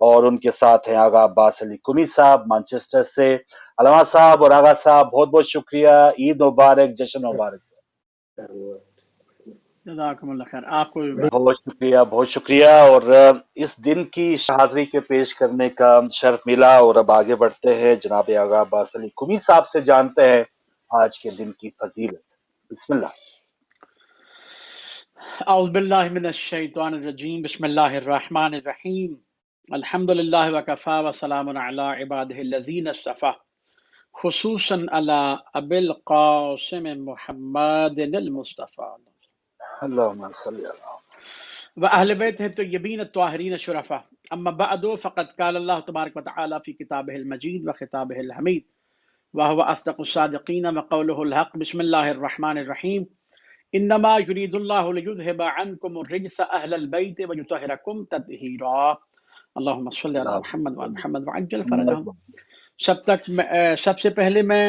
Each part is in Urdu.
اور ان کے ساتھ ہیں آغا عباس علی قمی صاحب مانچسٹر سے۔ علامہ صاحب اور آغا صاحب بہت بہت شکریہ، عید مبارک، جشن مبارک سے۔ جزاکم اللہ خیر، آپ کو بھی بہت شکریہ، بہت شکریہ، اور اس دن کی حاضری کے پیش کرنے کا شرف ملا، اور اب آگے بڑھتے ہیں جناب آغا عباس علی قمی صاحب سے جانتے ہیں آج کے دن کی فضیلت۔ بسم اللہ۔ اعوذ باللہ من الشیطان الرجیم، بسم اللہ الرحمن الرحیم، الحمد للہ وکفا وسلام علی عبادہ الذین اصطفی، خصوصاً علی ابی القاسم محمد المصطفی اللہم صلی اللہ۔ واہل بیتہ الطیبین الطاہرین الشرفاء، اما بعد فقد قال اللہ تبارک وتعالی فی کتابہ المجید وخطابہ الحمید وهو اصدق الصادقین وقولہ الحق، بسم اللہ الرحمن الرحیم، انما یرید اللہ لیذهب عنکم الرجس اہل البیت ویطہرکم تطہیرا، اللہم صلی علی محمد وعلی محمد وعجل فرجہم۔ سب سے پہلے میں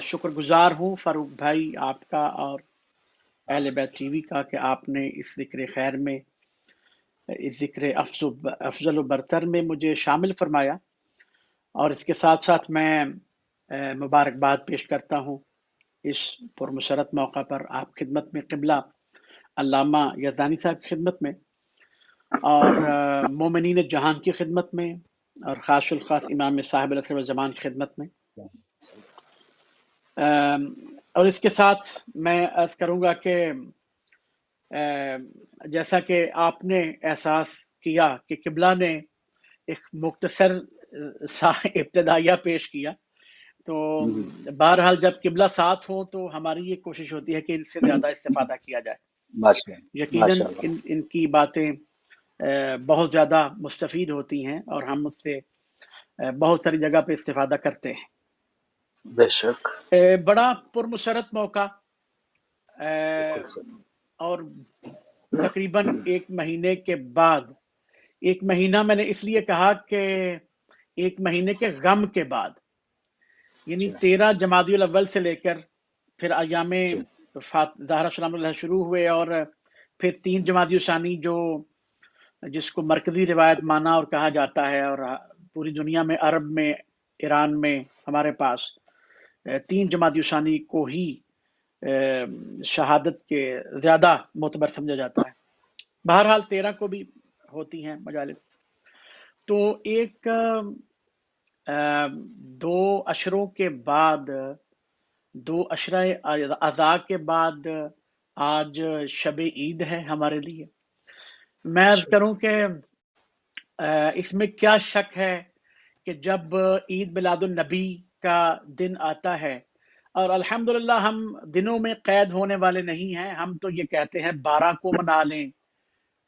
شکر گزار ہوں فاروق بھائی آپ کا اور اہل بیت ٹی وی کا کہ آپ نے اس ذکر خیر میں، اس ذکر افضل و برتر میں مجھے شامل فرمایا، اور اس کے ساتھ ساتھ میں مبارکباد پیش کرتا ہوں اس پرمسرت موقع پر آپ خدمت میں، قبلہ علامہ یزدانی صاحب کی خدمت میں، اور مومنین جہان کی خدمت میں، اور خاص الخاص امام صاحب العصر والزمان کی خدمت میں۔ اور اس کے ساتھ میں عرض کروں گا کہ جیسا کہ آپ نے احساس کیا کہ قبلہ نے ایک مختصر سا ابتدائیہ پیش کیا، تو بہرحال جب قبلہ ساتھ ہو تو ہماری یہ کوشش ہوتی ہے کہ ان سے زیادہ استفادہ کیا جائے۔ یقیناً ان کی باتیں بہت زیادہ مستفید ہوتی ہیں اور ہم اس سے بہت ساری جگہ پہ استفادہ کرتے ہیں۔ بے شک بڑا پرمسرت موقع، اور تقریباً ایک مہینے کے بعد، ایک مہینہ میں نے اس لیے کہا کہ ایک مہینے کے غم کے بعد، یعنی 13 جمادی الاول سے لے کر پھر ایام زہرا سلام اللہ شروع ہوئے، اور پھر 3 جمادی الثانی جو جس کو مرکزی روایت مانا اور کہا جاتا ہے، اور پوری دنیا میں، عرب میں، ایران میں ہمارے پاس 3 جمادی الثانی کو ہی شہادت کے زیادہ معتبر سمجھا جاتا ہے۔ بہرحال 13 کو بھی ہوتی ہیں مجالس۔ تو ایک 2 عشروں کے بعد، 2 عشرہ اذا کے بعد آج شب عید ہے ہمارے لیے۔ میں عرض کروں کہ اس میں کیا شک ہے کہ جب عید میلاد النبی کا دن آتا ہے، اور الحمدللہ ہم دنوں میں قید ہونے والے نہیں ہیں، ہم تو یہ کہتے ہیں 12 کو منا لیں،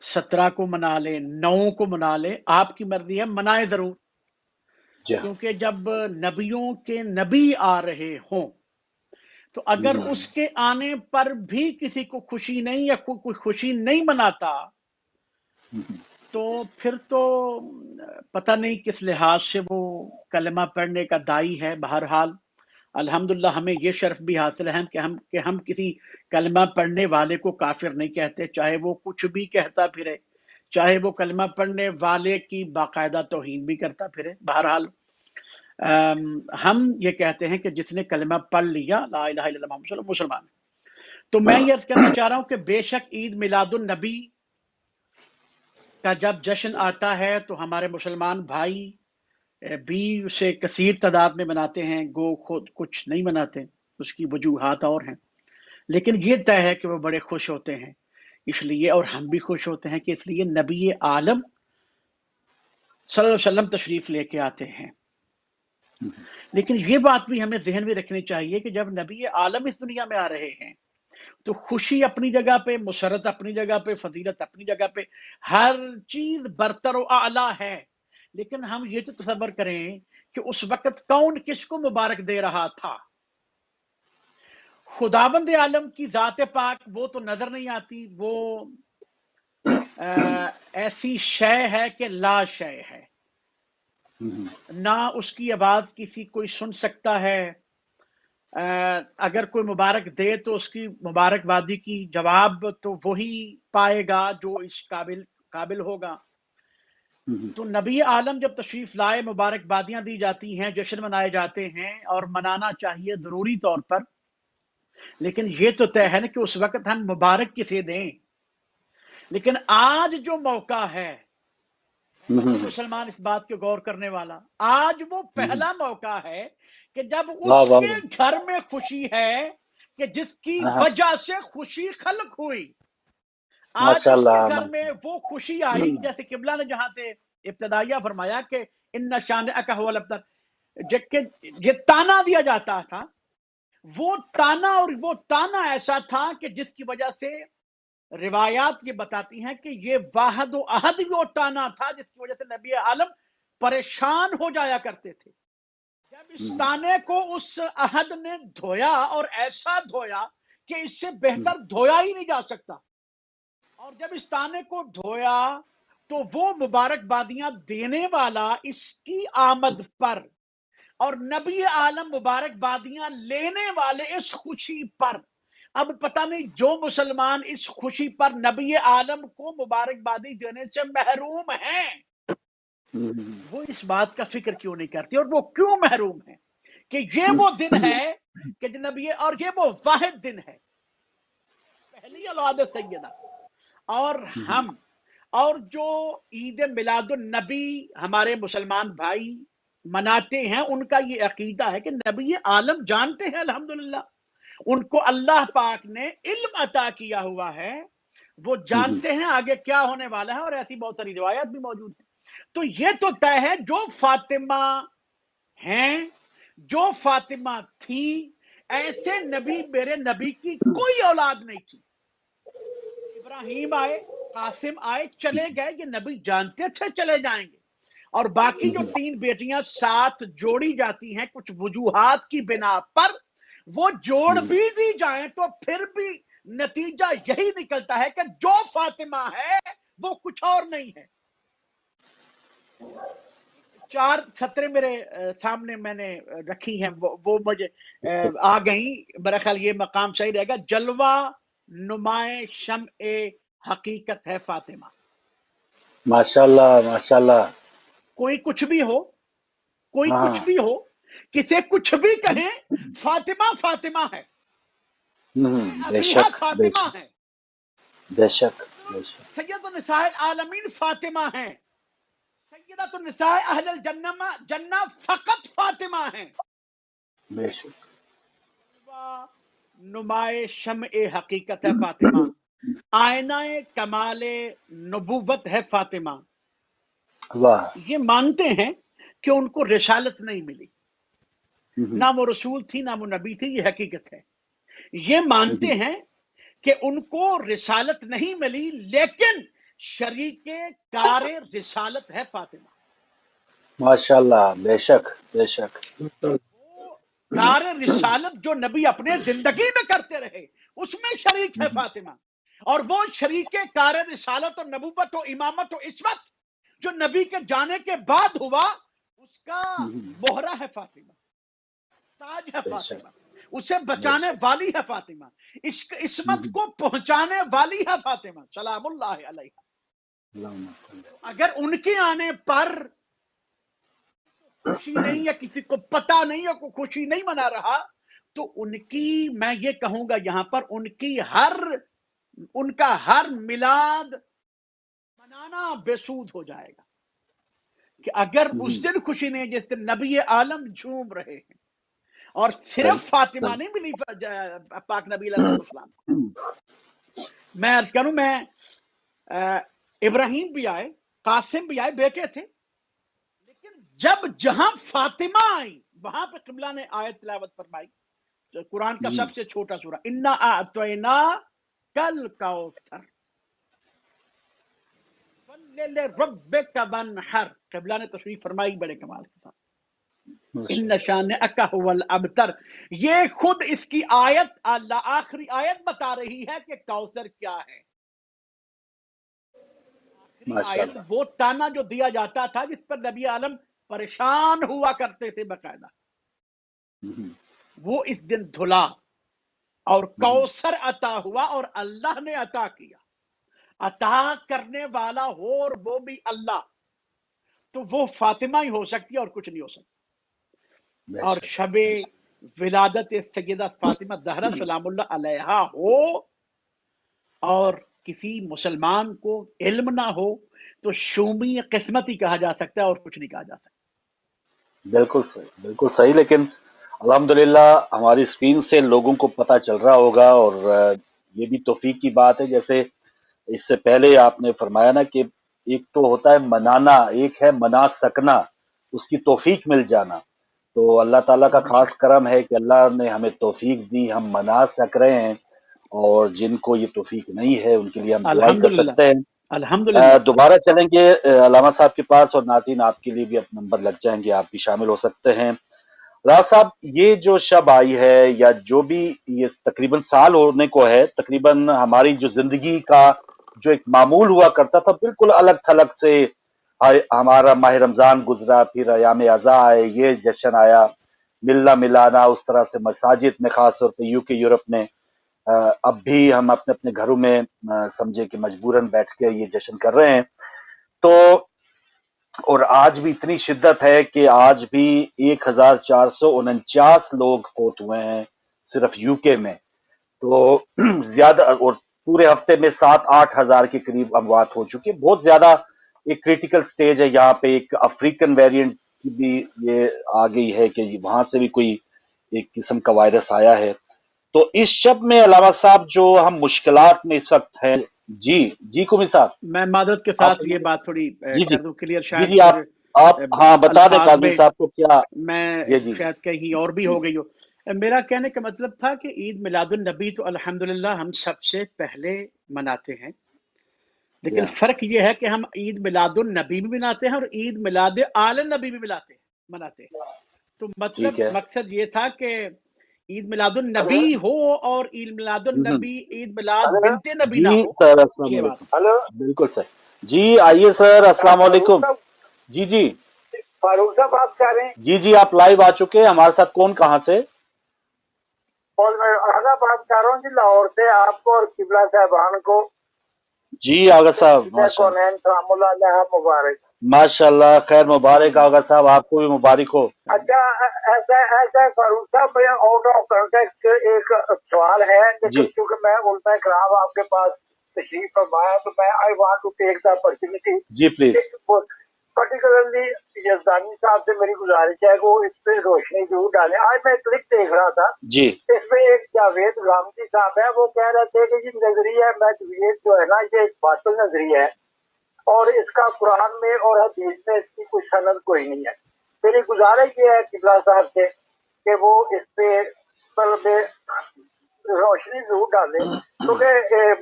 17 کو منا لیں، 9 کو منا لیں، آپ کی مرضی ہے، منائیں ضرور، کیونکہ جب نبیوں کے نبی آ رہے ہوں تو اگر اس کے آنے پر بھی کسی کو خوشی نہیں، یا کوئی خوشی نہیں مناتا، تو پھر تو پتہ نہیں کس لحاظ سے وہ کلمہ پڑھنے کا داعی ہے۔ بہرحال الحمدللہ ہمیں یہ شرف بھی حاصل ہے کہ ہم کسی کلمہ پڑھنے والے کو کافر نہیں کہتے، چاہے وہ کچھ بھی کہتا پھرے، چاہے وہ کلمہ پڑھنے والے کی باقاعدہ توہین بھی کرتا پھرے۔ بہرحال ہم یہ کہتے ہیں کہ جس نے کلمہ پڑھ لیا لا الہ الا اللہ محمد رسول اللہ، مسلمان۔ تو میں یہ عرض کرنا چاہ رہا ہوں کہ بے شک عید میلاد النبی کا جب جشن آتا ہے تو ہمارے مسلمان بھائی بھی اسے کثیر تعداد میں مناتے ہیں، گو خود کچھ نہیں مناتے، اس کی وجوہات اور ہیں، لیکن یہ طے ہے کہ وہ بڑے خوش ہوتے ہیں اس لیے، اور ہم بھی خوش ہوتے ہیں کہ اس لیے نبی عالم صلی اللہ علیہ وسلم تشریف لے کے آتے ہیں۔ لیکن یہ بات بھی ہمیں ذہن میں رکھنی چاہیے کہ جب نبی عالم اس دنیا میں آ رہے ہیں تو خوشی اپنی جگہ پہ، مسرت اپنی جگہ پہ، فضیلت اپنی جگہ پہ، ہر چیز برتر و اعلیٰ ہے، لیکن ہم یہ تو تصور کریں کہ اس وقت کون کس کو مبارک دے رہا تھا۔ خداوند عالم کی ذات پاک وہ تو نظر نہیں آتی، وہ ایسی شے ہے کہ لا شے ہے، نہ اس کی آواز کسی کوئی سن سکتا ہے، اگر کوئی مبارک دے تو اس کی مبارک بادی کی جواب تو وہی پائے گا جو اس قابل ہوگا۔ تو نبی عالم جب تشریف لائے، مبارکبادیاں دی جاتی ہیں، جشن منائے جاتے ہیں اور منانا چاہیے ضروری طور پر، لیکن یہ تو طے ہے نا کہ اس وقت ہم مبارک کسے دیں. لیکن آج جو موقع ہے، کوئی مسلمان اس بات کے غور کرنے والا، آج وہ پہلا موقع ہے کہ جب واہ اس واہ کے گھر میں خوشی ہے کہ جس کی واہ، وجہ سے خوشی خلق ہوئی. آج ماشاء اس کے اللہ گھر میں وہ خوشی آئی، جیسے قبلہ نے جہاں سے ابتدائیہ فرمایا کہ ان شانئک هو الابتر، یہ تانا دیا جاتا تھا، وہ تانا ایسا تھا کہ جس کی وجہ سے روایات یہ بتاتی ہیں کہ یہ واحد و احد وہ تانا تھا جس کی وجہ سے نبی عالم پریشان ہو جایا کرتے تھے. جب اس تانے کو اس احد نے دھویا، اور ایسا دھویا کہ اس سے بہتر دھویا ہی نہیں جا سکتا، اور جب اس تانے کو دھویا تو وہ مبارکبادیاں دینے والا اس کی آمد پر، اور نبی عالم مبارکبادیاں لینے والے اس خوشی پر. اب پتہ نہیں جو مسلمان اس خوشی پر نبی عالم کو مبارکبادی دینے سے محروم ہیں، وہ اس بات کا فکر کیوں نہیں کرتے، اور وہ کیوں محروم ہیں؟ کہ یہ وہ دن ہے کہ نبی، اور یہ وہ واحد دن ہے، پہلی اولاد سیدہ. اور ہم، اور جو عید میلاد النبی ہمارے مسلمان بھائی مناتے ہیں، ان کا یہ عقیدہ ہے کہ نبی عالم جانتے ہیں الحمدللہ، ان کو اللہ پاک نے علم عطا کیا ہوا ہے، وہ جانتے ہیں آگے کیا ہونے والا ہے، اور ایسی بہت ساری روایات بھی موجود ہیں. تو یہ تو طے ہے، جو فاطمہ ہیں، جو فاطمہ تھی، ایسے نبی میرے نبی کی کوئی اولاد نہیں تھی. ابراہیم آئے، قاسم آئے، چلے گئے، یہ نبی جانتے تھے چلے جائیں گے. اور باقی جو 3 بیٹیاں ساتھ جوڑی جاتی ہیں کچھ وجوہات کی بنا پر، وہ جوڑ بھی دی جائیں تو پھر بھی نتیجہ یہی نکلتا ہے کہ جو فاطمہ ہے وہ کچھ اور نہیں ہے. 4 سطریں میرے سامنے میں نے رکھی ہیں، وہ مجھے آ گئیں، میرا خیال یہ مقام صحیح رہے گا. جلوہ نمائے شمع حقیقت ہے فاطمہ. ماشاء اللہ ماشاء اللہ. کوئی کچھ بھی ہو، کوئی ہاں، کچھ بھی ہو، کسے کچھ بھی کہیں، فاطمہ فاطمہ ہے، بے ابیہا شک بے فاطمہ شک ہے، بے شک بے شک. سید النساء العالمین فاطمہ ہیں، سیدۃ النساء اہل الجنہ جنہ فقط فاطمہ ہیں. بے شک. نمائے شمع حقیقت ہے فاطمہ، آئینہ کمال نبوت ہے فاطمہ. واہ. یہ مانتے ہیں کہ ان کو رسالت نہیں ملی، نہ وہ رسول تھی نہ وہ نبی تھی، یہ حقیقت ہے. یہ مانتے ہیں کہ ان کو رسالت نہیں ملی، لیکن شریک کار رسالت ہے فاطمہ. ماشاء اللہ بے شک بے شک. وہ کار رسالت جو نبی اپنے زندگی میں کرتے رہے، اس میں شریک ہے فاطمہ. اور وہ شریک کار رسالت اور نبوت و امامت و عصمت جو نبی کے جانے کے بعد ہوا، اس کا مہرہ ہے فاطمہ، تاج ہے بے شک فاطمہ، اسے بے بچانے شک. والی ہے فاطمہ، اس عصمت کو پہنچانے والی ہے فاطمہ سلام اللہ علیہ. اللہم صلی. اگر ان کے آنے پر خوشی نہیں، یا کسی کو پتا نہیں، یا کوئی خوشی نہیں منا رہا، تو ان کی، میں یہ کہوں گا یہاں پر، ان کا ہر میلاد منانا بے سود ہو جائے گا. کہ اگر اس دن خوشی نہیں، جس دن نبی عالم جھوم رہے ہیں، اور صرف فاطمہ نہیں ملی پاک نبی علیہ السلام. میں عرض کروں، میں ابراہیم بھی آئے، قاسم بھی آئے، بیٹے تھے، لیکن جب جہاں فاطمہ آئی وہاں پہ قبلہ نے آیت تلاوت فرمائی، قرآن کا سب سے چھوٹا سورہ، انا اعطینا کل کوثر فصل لربک وانحر. قبلہ نے تشریف فرمائی بڑے کمال کے ساتھ، ان شانئک هو الابتر. یہ خود اس کی آیت، اللہ آخری آیت بتا رہی ہے کہ کوثر کیا ہے. آخری ماشاء آیت اللہ. وہ تانا جو دیا جاتا تھا جس پر نبی عالم پریشان ہوا کرتے تھے باقاعدہ، وہ اس دن دھلا، اور کوثر عطا ہوا، اور اللہ نے عطا کیا. عطا کرنے والا ہو اور وہ بھی اللہ. تو وہ فاطمہ ہی ہو سکتی ہے اور کچھ نہیں ہو سکتا. اور بے شب شک. ولادت سیدہ فاطمہ زہرا سلام اللہ علیہا ہو اور کسی مسلمان کو علم نہ ہو تو شومی قسمت ہی کہا جا سکتا ہے اور کچھ نہیں کہا جا سکتا. بالکل صحیح، بالکل صحیح. لیکن الحمدللہ ہماری اسکرین سے لوگوں کو پتہ چل رہا ہوگا، اور یہ بھی توفیق کی بات ہے. جیسے اس سے پہلے آپ نے فرمایا نا کہ ایک تو ہوتا ہے منانا، ایک ہے منا سکنا، اس کی توفیق مل جانا. تو اللہ تعالیٰ کا خاص کرم ہے کہ اللہ نے ہمیں توفیق دی، ہم منا سک رہے ہیں. اور جن کو یہ توفیق نہیں ہے ان کے لیے ہم دعائیں کر الحمدللہ سکتے ہیں. الحمدللہ. دوبارہ چلیں گے علامہ صاحب کے پاس، اور ناظرین آپ کے لیے بھی اب نمبر لگ جائیں گے، آپ بھی شامل ہو سکتے ہیں. راز صاحب، یہ جو شب آئی ہے، یا جو بھی یہ تقریباً سال ہونے کو ہے، تقریباً ہماری جو زندگی کا جو ایک معمول ہوا کرتا تھا بالکل الگ تھلگ سے. ہمارا ماہ رمضان گزرا، پھر ایام ازا آئے، یہ جشن آیا، ملنا ملانا اس طرح سے مساجد میں، خاص طور پہ UK یورپ میں. اب بھی ہم اپنے اپنے گھروں میں سمجھے کہ مجبوراً بیٹھ کے یہ جشن کر رہے ہیں. تو اور آج بھی اتنی شدت ہے کہ آج بھی 1449 لوگ فوت ہوئے ہیں صرف UK میں. تو زیادہ، اور پورے ہفتے میں 7-8 ہزار کے قریب اموات ہو چکی. بہت زیادہ ایک کریٹیکل سٹیج ہے. یہاں پہ ایک افریقن ویریئنٹ کی بھی یہ آ گئی ہے کہ وہاں سے بھی کوئی ایک قسم کا وائرس آیا ہے. تو اس شب میں علامہ صاحب جو ہم مشکلات میں اس وقت ہیں. جی جی قمی صاحب، میں معذرت کے آپ ساتھ یہ فرمائیں. بات تھوڑی جی جی کر دوں کلیئر. جی شاید جی کچھ آپ ہاں بتا دیں الفاظ قاضی میں صاحب کو کیا. میں جی جی شاید کہیں اور بھی ہو گئی ہو. میرا کہنے کا مطلب تھا کہ عید میلاد النبی تو الحمدللہ ہم سب سے پہلے مناتے ہیں، جی لیکن فرق یہ ہے کہ ہم عید میلاد النبی بھی مناتے ہیں اور عید میلاد آل نبی بھی مناتے ہیں. تو ٹھیک مطلب ہے. مقصد یہ تھا کہ عید میلاد النبی ہو اور عید میلاد النبی، عید میلاد بنت نبی جی نہ ہو. سر، السلام یہ بات علیکم. بالکل سر. جی آئیے سر، السلام علیکم. جی جی فاروق صاحب بات کر رہے ہیں؟ جی جی آپ لائیو آ چکے ہیں. ہمارے ساتھ کون، کہاں سے؟ اور میں آگا بات کر رہا ہوں جی لاہور سے. آپ کو اور قبلہ صاحبان کو جی آغا صاحب، سیدہ ماشاء اللہ کونین سلام اللہ علیہ مبارک. ماشاء اللہ. خیر مبارک آغا صاحب، آپ کو بھی مبارک ہو. اچھا، ایسا ہے فاروق صاحب، میں آؤٹ آف کنٹیکسٹ ایک سوال ہے، جی لیکن چونکہ میں علماء کرام آپ کے پاس تشریف فرمایا تو میں I want to take the opportunity. جی پلیز. پرٹیکولرلی یزدانی صاحب سے میری گزارش ہے کہ وہ اس پہ روشنی ضرور ڈالیں. آج میں کلک دیکھ رہا تھا، جی اس میں ایک جاوید غامدی صاحب ہے، وہ کہہ رہے تھے کہ یہ نظریہ میتھویت جو ہے نا، یہ ایک باطل نظریہ ہے اور اس کا قرآن میں اور حدیث میں اس کی کوئی سند کوئی نہیں ہے. میری گزارش یہ ہے قبلہ صاحب سے کہ وہ اس پہ مطلب روشنی ضرور ڈالیں، کیونکہ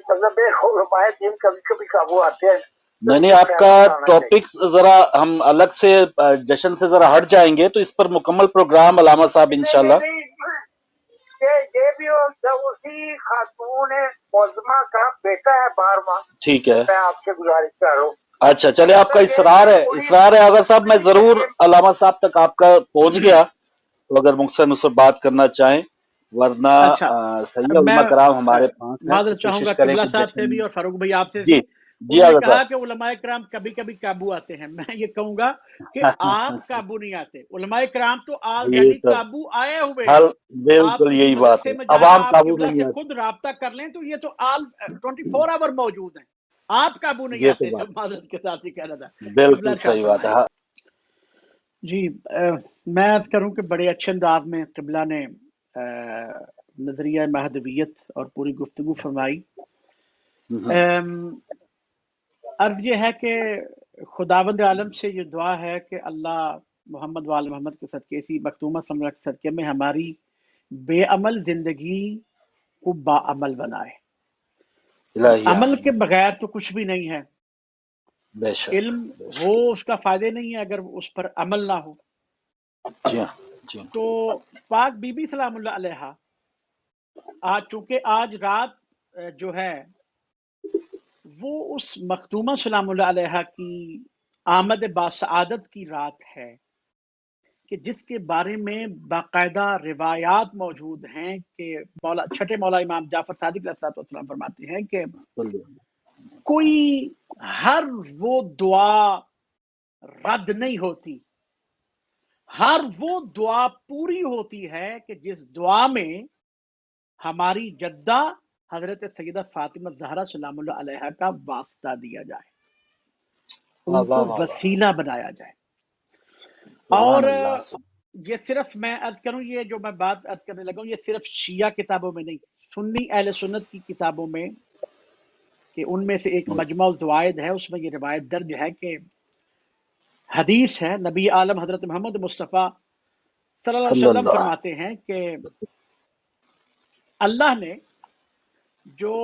مطلب علماء دین کبھی کبھی قابو آتے ہیں. تو نہیں اس نہیں، کو آپ کا خیال بتانا چاہیے. ٹاپک ذرا ہم الگ سے جشن سے ذرا ہٹ جائیں گے، تو اس پر مکمل پروگرام علامہ صاحب انشاءاللہ. یہ بھی اسی خاتون معظمہ کا بیٹا ہے 12واں. ٹھیک ہے. میں آپ سے گزارش کر رہا ہوں. اچھا چلے، آپ کا اصرار ہے آغا صاحب. میں ضرور علامہ صاحب تک آپ کا پہنچ گیا، تو اگر مختصر اس پر بات کرنا چاہیں، ورنہ اچھا، صحیح میں علماء کرام ہمارے پاس ہیں، تو معذرت چاہوں گا کوشش کریں قبلہ کہ صاحب سے جشن. بھی اور فاروق بھائی آپ سے جی بھی. جی انہوں نے آغا کہا کہ علماء کرام کبھی کبھی قابو آتے ہیں. میں یہ کہوں گا کہ صاحب. آپ قابو نہیں آتے. علماء کرام تو یہ آلریڈی تو قابو آئے ہوئے ہیں. حل آپ بالکل کسی یہی بات مدرسے ہے، میں جا کر عوام آپ قابو قبلہ نہیں سے آتی. خود رابطہ کر لیں تو یہ تو 24 آور موجود ہیں. آپ قابو نہیں یہ تو آتے. بات جو معذرت کے ساتھ ہی کہہ رہا تھا. قبلہ بالکل ارشاد صحیح بات ہے. فرمائیں. جی میں عرض کروں کہ بڑے اچھے انداز میں قبلہ نے نظریہ مہدویت اور پوری گفتگو فرمائی. عرض یہ ہے کہ خداوند عالم سے یہ دعا ہے کہ اللہ محمد وآل محمد کے صدقے، اسی مختومہ صلی اللہ علیہ وسلم کے صدقے میں ہماری بے عمل زندگی کو باعمل بنائے. الہی عمل آمین. کے بغیر تو کچھ بھی نہیں ہے. بے شک علم بے شک. ہو، اس کا فائدہ نہیں ہے اگر اس پر عمل نہ ہو. جی ہاں جی ہاں. تو پاک بی بی سلام اللہ علیہا چونکہ آج رات جو ہے وہ اس مختومہ سلام اللہ علیہا کی آمد باسعادت کی رات ہے کہ جس کے بارے میں باقاعدہ روایات موجود ہیں کہ چھٹے مولا امام جعفر صادق علیہ السلام فرماتے ہیں کہ کوئی ہر وہ دعا رد نہیں ہوتی، ہر وہ دعا پوری ہوتی ہے کہ جس دعا میں ہماری جدہ حضرت سیدہ فاطمہ زہرا سلام اللہ علیہا کا واسطہ دیا جائے، واہ ان واہ کو واہ واہ، وسیلہ بنایا جائے۔ سبحان اور اللہ یہ صرف میں عرض کروں، یہ جو میں بات عرض کرنے لگا ہوں، یہ صرف شیعہ کتابوں میں نہیں، سنی اہل سنت کی کتابوں میں، کہ ان میں سے ایک مجمع الزوائد ہے، اس میں یہ روایت درج ہے کہ حدیث ہے، نبی عالم حضرت محمد مصطفیٰ صلی اللہ علیہ صلی وسلم اللہ فرماتے ہیں کہ اللہ نے جو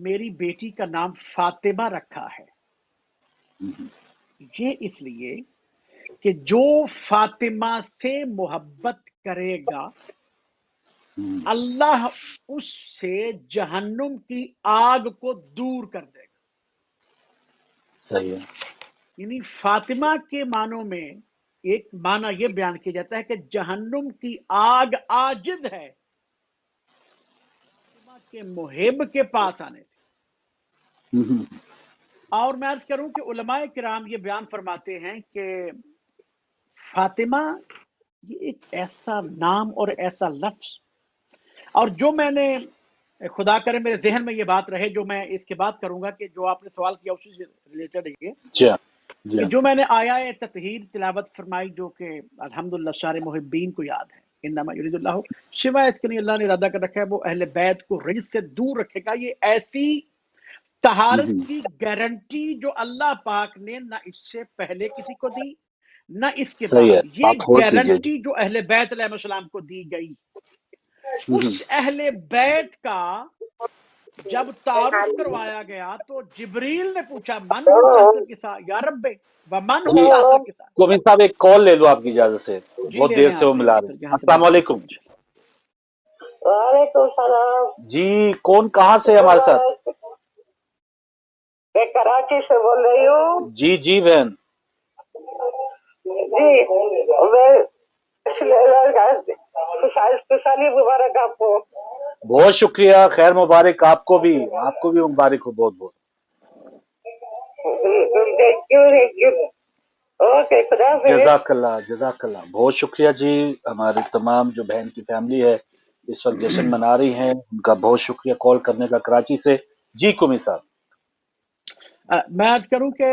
میری بیٹی کا نام فاطمہ رکھا ہے، یہ اس لیے کہ جو فاطمہ سے محبت کرے گا اللہ اس سے جہنم کی آگ کو دور کر دے گا۔ صحیح ہے، یعنی فاطمہ کے معنوں میں ایک معنی یہ بیان کیا جاتا ہے کہ جہنم کی آگ عاجز ہے فاطمہ کے محب کے پاس آنے سے۔ اور میں عرض کروں کہ علماء کرام یہ بیان فرماتے ہیں کہ فاطمہ یہ ایک ایسا نام اور ایسا لفظ، اور جو میں نے، خدا کرے میرے ذہن میں یہ بات رہے جو میں اس کے بعد کروں گا، کہ جو آپ نے سوال کیا اسی سے ریلیٹڈ ہے یہ، جی ہاں جی کہ ہاں، جو میں نے آیا تطہیر تلاوت فرمائی، جو کہ الحمدللہ سارے محبین کو یاد ہے، انما یرید اللہ، سوائے اس کے نہیں اللہ نے ارادہ کر رکھا ہے وہ اہل بیت کو رجس سے دور رکھے گا۔ یہ ایسی طہارت کی گارنٹی جو اللہ پاک نے نہ اس سے پہلے کسی کو دی نہ اس کے صحیح ہے، بعد، یہ آپ ہولڈ کیجیے جی۔ گارنٹی جو اہل بیت علیہ السلام کو دی گئی، اس اہل بیت کا جب تعارف کروایا گیا تو جبریل نے پوچھا من ہم تحت الکساء یا رب ومن ہم جی تحت الکساء۔ کومی صاحب ایک کال لے لو آپ کی اجازت سے، جی بہت لے دیر لیں سے وہ آپ، لے ملا لیں رہے پھر ہیں۔ یہاں سے السلام بات کریں۔ علیکم وعلیکم السلام جی، کون کہاں سے ہمارے ساتھ؟ میں کراچی سے بول رہی ہوں جی جی بہن، جی، میں خوشحالی مبارک آپ کو۔ بہت شکریہ، خیر مبارک آپ کو بھی مبارک ہو بہت بہت۔ تھینک یو، اوکے، خدا حافظ۔ جزاک اللہ جزاک اللہ، بہت شکریہ جی۔ ہماری تمام جو بہن کی فیملی ہے اس وقت جشن منا رہی ہیں، ان کا بہت شکریہ کال کرنے کا کراچی سے۔ جی کومی صاحب، میں عرض کروں کہ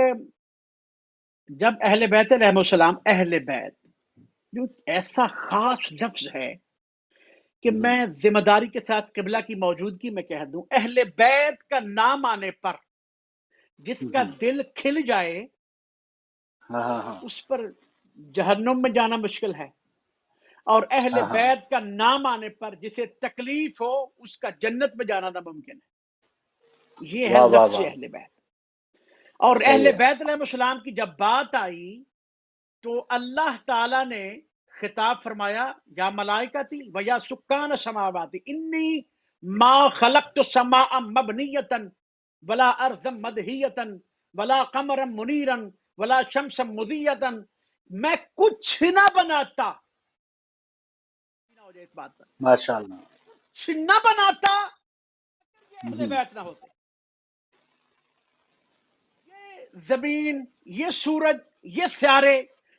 جب اہل بیت علیہ السلام، اہل بیت جو ایسا خاص لفظ ہے کہ میں ذمہ داری کے ساتھ قبلہ کی موجودگی میں کہہ دوں، اہل بیت کا نام آنے پر جس کا دل کھل جائے ہاں ہاں ہاں اس پر جہنم میں جانا مشکل ہے، اور اہل ہاں ہاں، بیت کا نام آنے پر جسے تکلیف ہو اس کا جنت میں جانا ناممکن ہے۔ یہ ہے واہ واہ لفظ واہ، اہل بیت۔ اور صحیح اہل ہے، بیت علیہ السلام کی جب بات آئی تو اللہ تعالی نے خطاب فرمایا یا ملائکتی و یا سکان سماواتی انی ما خلقت السماء مبنیتا ولا ارضا مدہیتا ولا قمرا منیرا ولا شمسا مضیتا، میں کچھ نہ بناتا، اس بات پر ماشاء اللہ۔ کچھ نہ بناتا یہ اہل بیت نہ ہوتے۔ یہ زمین، یہ سورج، یہ سیارے،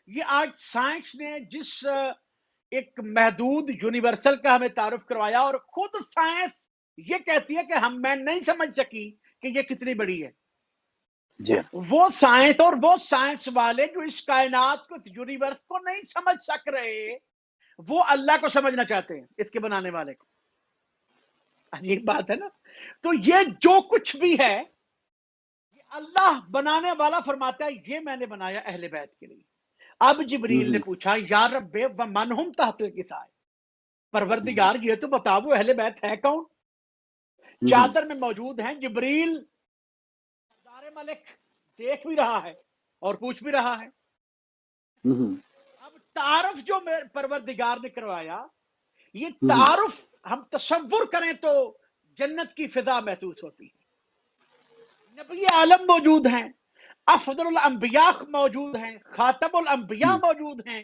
یہ آج سائنس نے جس ایک محدود یونیورسل کا ہمیں تعارف کروایا، اور خود سائنس یہ کہتی ہے کہ میں نہیں سمجھ سکی کہ یہ کتنی بڑی ہے۔ جی وہ سائنس اور وہ سائنس والے جو اس کائنات کو، یونیورس کو نہیں سمجھ سک رہے، وہ اللہ کو سمجھنا چاہتے ہیں، اس کے بنانے والے کو۔ عجیب بات ہے نا۔ تو یہ جو کچھ بھی ہے یہ اللہ بنانے والا فرماتا ہے یہ میں نے بنایا اہل بیت کے لیے۔ اب جبریل نے پوچھا یا رب ومن ہم تحت الکساء، پروردگار یہ تو بتاؤ وہ اہل بیت ہے کون؟ چادر میں موجود ہیں جبریل، سردار ملک دیکھ بھی رہا ہے اور پوچھ بھی رہا ہے۔ اب تعارف جو پروردگار نے کروایا، یہ تعارف ہم تصور کریں تو جنت کی فضا محسوس ہوتی ہے۔ نبی عالم موجود ہیں، افضل الانبیاء موجود ہیں، خاتم الانبیاء موجود ہیں۔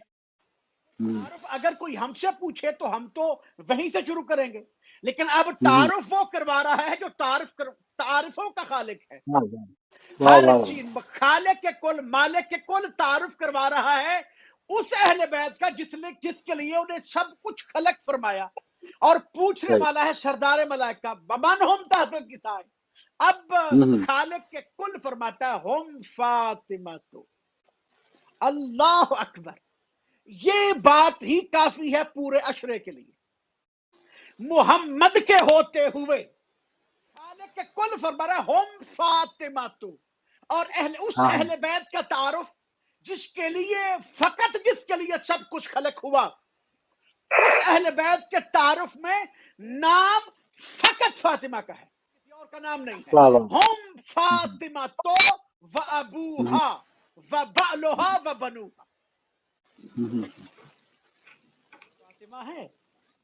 تعارف اگر کوئی ہم سے پوچھے تو ہم تو وہیں سے شروع کریں گے، لیکن اب تعارف وہ کروا رہا ہے جو تعارفوں کا خالق ہے، واہ ہر واہ چیز خالق کے کل مالک کے کل تعارف کروا رہا ہے اس اہل بیت کا جس کے لیے انہیں سب کچھ خلق فرمایا، اور پوچھنے صحیح والا ہے سردار ملائکہ من ہم تحت الکتاب۔ اب خالق کے کل فرماتا ہے ہم فاطمہ تو اللہ اکبر، یہ بات ہی کافی ہے پورے عشرے کے لیے۔ محمد کے ہوتے ہوئے خالق کے کل فرما رہا ہے ہم فاطمہ تو، اور اس ہاں اہل بیت کا تعارف جس کے لیے سب کچھ خلق ہوا، اس اہل بیت کے تعارف میں نام فقط فاطمہ کا ہے، کسی اور کا نام نہیں ہے۔ واہ واہ ہم فاطمہ تو و ابوہا و بعلہا و بنوہا، فاطمہ ہے،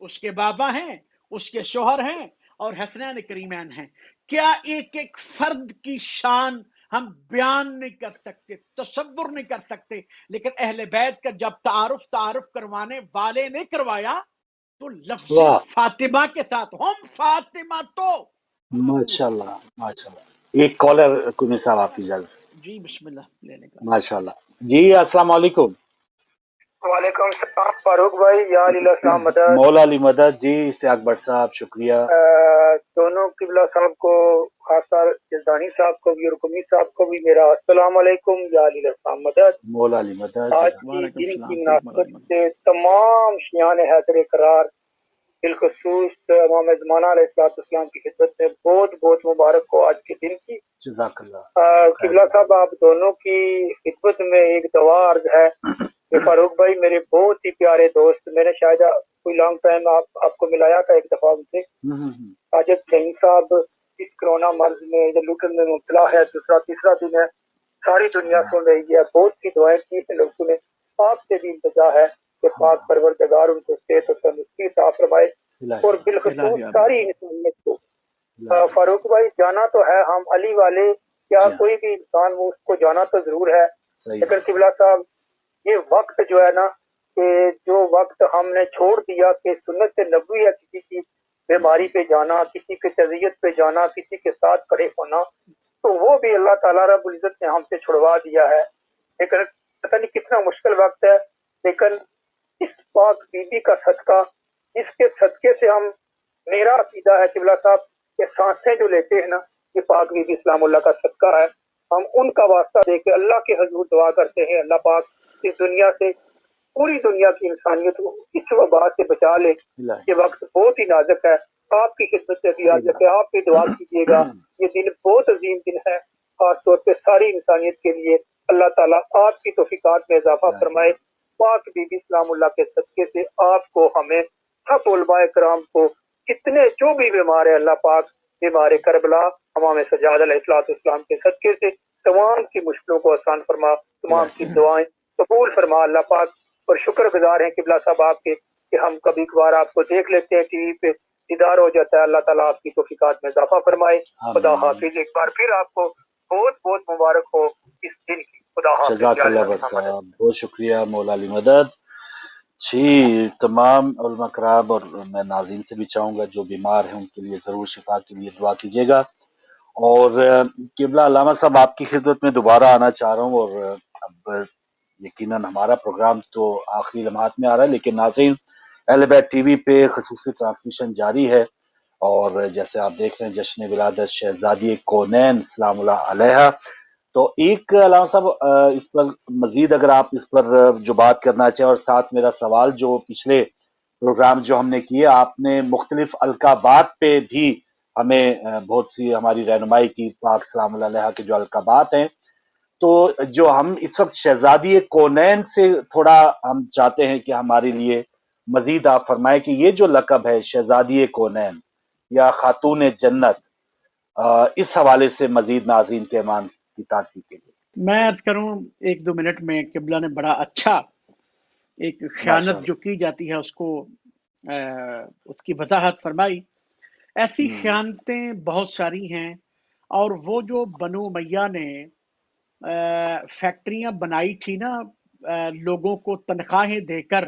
اس کے بابا ہیں، اس کے شوہر ہیں، اور حسنین کریمین ہیں۔ کیا ایک ایک فرد کی شان ہم بیان نہیں کر سکتے، تصور نہیں کر سکتے، لیکن اہل بیت کا جب تعارف کروانے والے نے کروایا تو لفظ واہ فاطمہ کے ساتھ ہم فاطمہ تو ماشاء ابوہا۔ اللہ ماشاء اللہ۔ ایک کالر کمی صاحب آپ کی اجازت، جی بسم اللہ لینے کا۔ ماشاء اللہ جی، السلام علیکم۔ وعلیکم السلام فاروق بھائی، یا علی السلام مدد۔ مولا علی مدد جی، اشتیاق بٹ صاحب شکریہ۔ دونوں قبلہ صاحب کو، خاص طور جزدانی صاحب کو بھی اور قمی صاحب کو بھی میرا السلام علیکم، یا علی السلام مدد۔ مولا علی مدد آج جزاک کی وعلیکم دن السلام کی ورحمۃ مناسبت اللہ۔ سے تمام شیعان حیدر قرار، بالخصوص امام زمانہ علیہ السلام کی خدمت میں بہت بہت مبارک ہو آج کے دن کی۔ جزاک اللہ خیر۔ قبلہ صاحب آپ دونوں کی خدمت میں ایک دعا عرض ہے کہ فاروق بھائی میرے بہت ہی پیارے دوست، میں نے شاید کوئی لانگ ٹائم آپ کو ملایا تھا ایک دفعہ ان سے، ساجد سنگھ صاحب اس کرونا مرض میں ادھر لوٹن میں مبتلا ہے، دوسرا تیسرا دن ہے، ساری دنیا سن رہی ہے، بہت سی دعائیں کی ہیں لوگوں نے، آپ سے بھی التجا ہے کہ پاک پروردگار ان کو صحت و تندرستی عطا فرمائے، اور بالخصوص ساری انسانیت کو۔ فاروق بھائی جانا تو ہے ہم علی والے، کیا کوئی بھی انسان وہ اس کو جانا تو ضرور ہے، لیکن قبلہ صاحب یہ وقت جو ہے نا، کہ جو وقت ہم نے چھوڑ دیا کہ سنت نبوی ہے کسی کی بیماری پہ جانا، کسی کی تذیت پہ جانا، کسی کے ساتھ کھڑے ہونا، تو وہ بھی اللہ تعالیٰ رب العزت نے ہم سے چھڑوا دیا ہے۔ لیکن پتہ نہیں کتنا مشکل وقت ہے، لیکن اس پاک بی بی کا صدقہ، اس کے صدقے سے ہم، میرا عقیدہ ہے قبلہ صاحب کہ سانسیں جو لیتے ہیں نا، یہ پاک بی بی اسلام اللہ کا صدقہ ہے، ہم ان کا واسطہ دے کے اللہ کے حضور دعا کرتے ہیں اللہ پاک اس دنیا سے، پوری دنیا کی انسانیت کو اس وبا سے بچا لے۔ یہ وقت بہت ہی نازک ہے، آپ کی خدمت سے بھی عرض ہے کہ آپ بھی دعا کیجیے گا، یہ دن بہت عظیم دن ہے، خاص طور پہ ساری انسانیت کے لیے۔ اللہ تعالیٰ آپ کی توفیقات میں اضافہ فرمائے، پاک بی بی اسلام اللہ کے صدقے سے آپ کو، ہمیں، سب علماء کرام کو، کتنے جو بھی بیمار ہے اللہ پاک، بیمار کربلا امام سجاد علیہ السلام کے صدقے سے تمام کی مشکلوں کو آسان فرما، تمام کی دعائیں قبول فرما اللہ پاک۔ اور شکر گزار ہیں قبلہ صاحب آپ کے کہ ہم کبھی کبھار آپ کو دیکھ لیتے ہیں ٹی وی پہ، دیدار ہو جاتا ہے، اللہ تعالیٰ آپ کی توفیقات میں اضافہ فرمائے۔ خدا حافظ، ایک بار پھر آپ کو بہت بہت مبارک ہو اس دن کی۔ خدا حافظ، جزاک اللہ بٹ صاحب، بہت شکریہ مولا علی مدد جی۔ تمام علماء کرام اور میں ناظرین سے بھی چاہوں گا جو بیمار ہیں ان کے لیے ضرور شفا کے لیے دعا کیجیے گا، اور قبلہ علامہ صاحب آپ کی خدمت میں دوبارہ آنا چاہ رہا ہوں، اور اب یقیناً ہمارا پروگرام تو آخری لمحات میں آ رہا ہے، لیکن ناظرین اہل بیت ٹی وی پہ خصوصی ٹرانسمیشن جاری ہے، اور جیسے آپ دیکھ رہے ہیں جشن ولادت شہزادی کونین سلام اللہ علیہا۔ تو ایک علامہ صاحب اس پر مزید اگر آپ اس پر جو بات کرنا چاہیں، اور ساتھ میرا سوال جو پچھلے پروگرام جو ہم نے کیے، آپ نے مختلف القابات پہ بھی ہمیں بہت سی ہماری رہنمائی کی، پاک سلام اللہ علیہ کے جو القابات ہیں، تو جو ہم اس وقت شہزادی کونین سے تھوڑا ہم چاہتے ہیں کہ ہمارے لیے مزید آپ فرمائیں کہ یہ جو لقب ہے شہزادی کونین یا خاتون جنت، اس حوالے سے مزید ناظرین کے ایمان کی تازگی کے لیے۔ میں عرض کروں 1-2 منٹ میں، قبلہ نے بڑا اچھا ایک خیانت جو کی جاتی ہے اس کو اس کی وضاحت فرمائی۔ ایسی خیانتیں بہت ساری ہیں، اور وہ جو بنو امیہ نے فیکٹریاں بنائی تھی نا لوگوں کو تنخواہیں دے کر